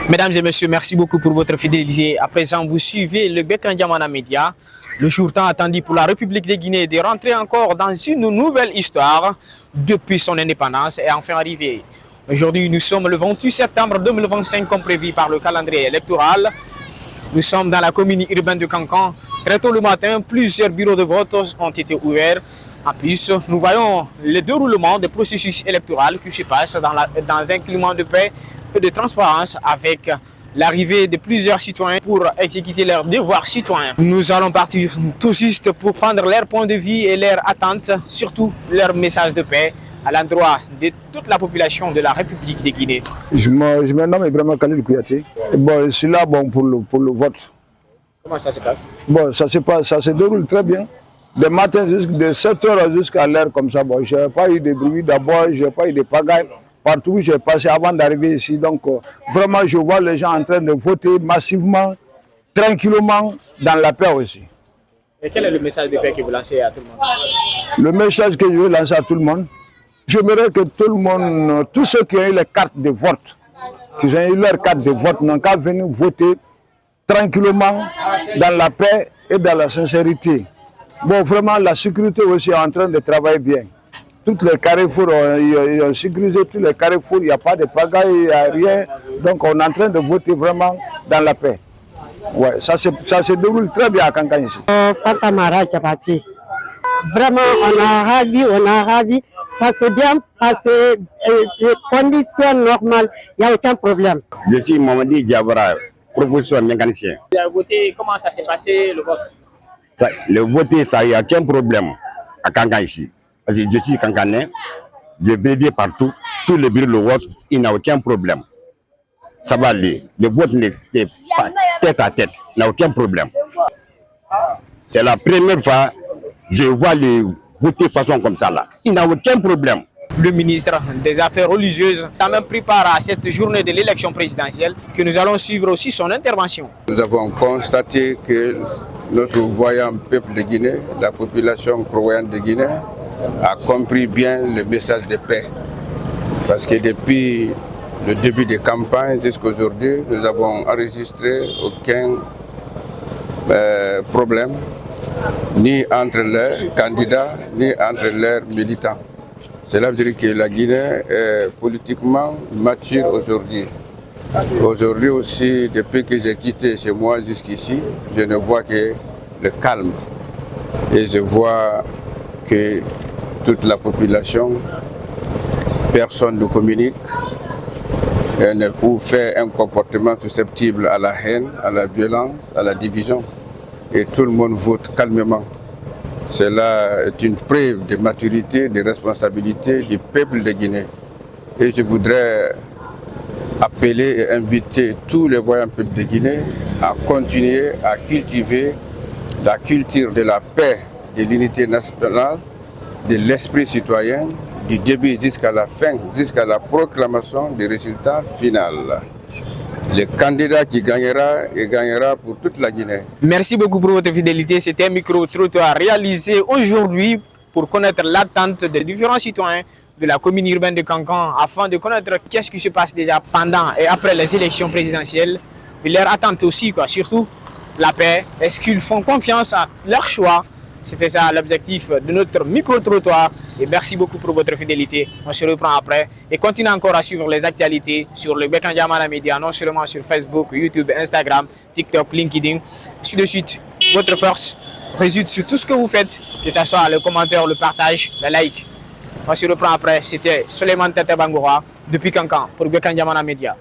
Mesdames et messieurs, merci beaucoup pour votre fidélité. À présent, vous suivez le Bekan Diamana Média. Le jour tant attendu pour la République de Guinée de rentrer encore dans une nouvelle histoire depuis son indépendance est enfin arrivé. Aujourd'hui, nous sommes le 28 septembre 2025 comme prévu par le calendrier électoral. Nous sommes dans la commune urbaine de Kankan. Très tôt le matin, plusieurs bureaux de vote ont été ouverts. En plus, nous voyons le déroulement des processus électoraux qui se passent dans un climat de paix et de transparence avec l'arrivée de plusieurs citoyens pour exécuter leurs devoirs citoyens. Nous allons partir tout juste pour prendre leur point de vue et leurs attentes, surtout leur message de paix à l'endroit de toute la population de la République de Guinée. Je me nomme Ibrahima Khalil Kouyaté. Bon, je suis là pour le vote. Comment ça se passe? Bon, ça se déroule très bien. De matin de 7h jusqu'à l'heure comme ça. Bon, je n'ai pas eu de bruit d'abord, je n'ai pas eu de pagaille. Partout où j'ai passé avant d'arriver ici. Donc, vraiment, je vois les gens en train de voter massivement, tranquillement, dans la paix aussi. Et quel est le message de paix que vous lancez à tout le monde? Le message que je veux lancer à tout le monde, j'aimerais que tout le monde, tous ceux qui ont eu les cartes de vote, qui ont eu leur carte de vote, n'ont qu'à venir voter tranquillement, dans la paix et dans la sincérité. Bon, vraiment, la sécurité aussi est en train de travailler bien. Tous les carrefours, ils ont sécurisé tous les carrefours, il n'y a pas de pagaille, il n'y a rien. Donc on est en train de voter vraiment dans la paix. Ouais, ça se déroule très bien à Kankan ici. Fantamara Diabaté. Vraiment, on a ravi. Ça s'est bien passé, les conditions normales, il n'y a aucun problème. Je suis Mamadi Diabara, professeur mécanicien. Vous avez voté, comment ça s'est passé le vote? Le vote, ça n'y a aucun problème à Kankan ici. Parce que je suis Kankanais, je vais dire partout, tous les bureaux de vote, il n'y a aucun problème. Ça va aller. Le vote n'était pas tête à tête, il n'y a aucun problème. C'est la première fois que je vois les voter de façon comme ça là. Il n'y a aucun problème. Le ministre des Affaires religieuses a même pris part à cette journée de l'élection présidentielle que nous allons suivre aussi son intervention. Nous avons constaté que notre voyant peuple de Guinée, la population croyante de Guinée, a compris bien le message de paix. Parce que depuis le début des campagnes jusqu'à aujourd'hui, nous avons enregistré aucun problème, ni entre les candidats, ni entre leurs militants. Cela veut dire que la Guinée est politiquement mature aujourd'hui. Aujourd'hui aussi, depuis que j'ai quitté chez moi jusqu'ici, je ne vois que le calme. Et je vois que toute la population, personne ne communique ou fait un comportement susceptible à la haine, à la violence, à la division. Et tout le monde vote calmement. Cela est une preuve de maturité, de responsabilité du peuple de Guinée. Et je voudrais appeler et inviter tous les voyants peuples de Guinée à continuer à cultiver la culture de la paix, de l'unité nationale, de l'esprit citoyen, du début jusqu'à la fin, jusqu'à la proclamation des résultats finaux. Le candidat qui gagnera, il gagnera pour toute la Guinée. Merci beaucoup pour votre fidélité. C'était un micro-trottoir réalisé aujourd'hui pour connaître l'attente des différents citoyens de la commune urbaine de Kankan afin de connaître qu'est-ce qui se passe déjà pendant et après les élections présidentielles. Et leur attente aussi, surtout la paix. Est-ce qu'ils font confiance à leur choix? C'était ça l'objectif de notre micro-trottoir. Et merci beaucoup pour votre fidélité. On se reprend après. Et continuez encore à suivre les actualités sur le Bekan Diamana Media, non seulement sur Facebook, YouTube, Instagram, TikTok, LinkedIn. Ainsi de suite, votre force réside sur tout ce que vous faites, que ce soit le commentaire, le partage, le like. On se reprend après. C'était Suleiman Tete Bangoura depuis Kankan pour Bekan Diamana Media.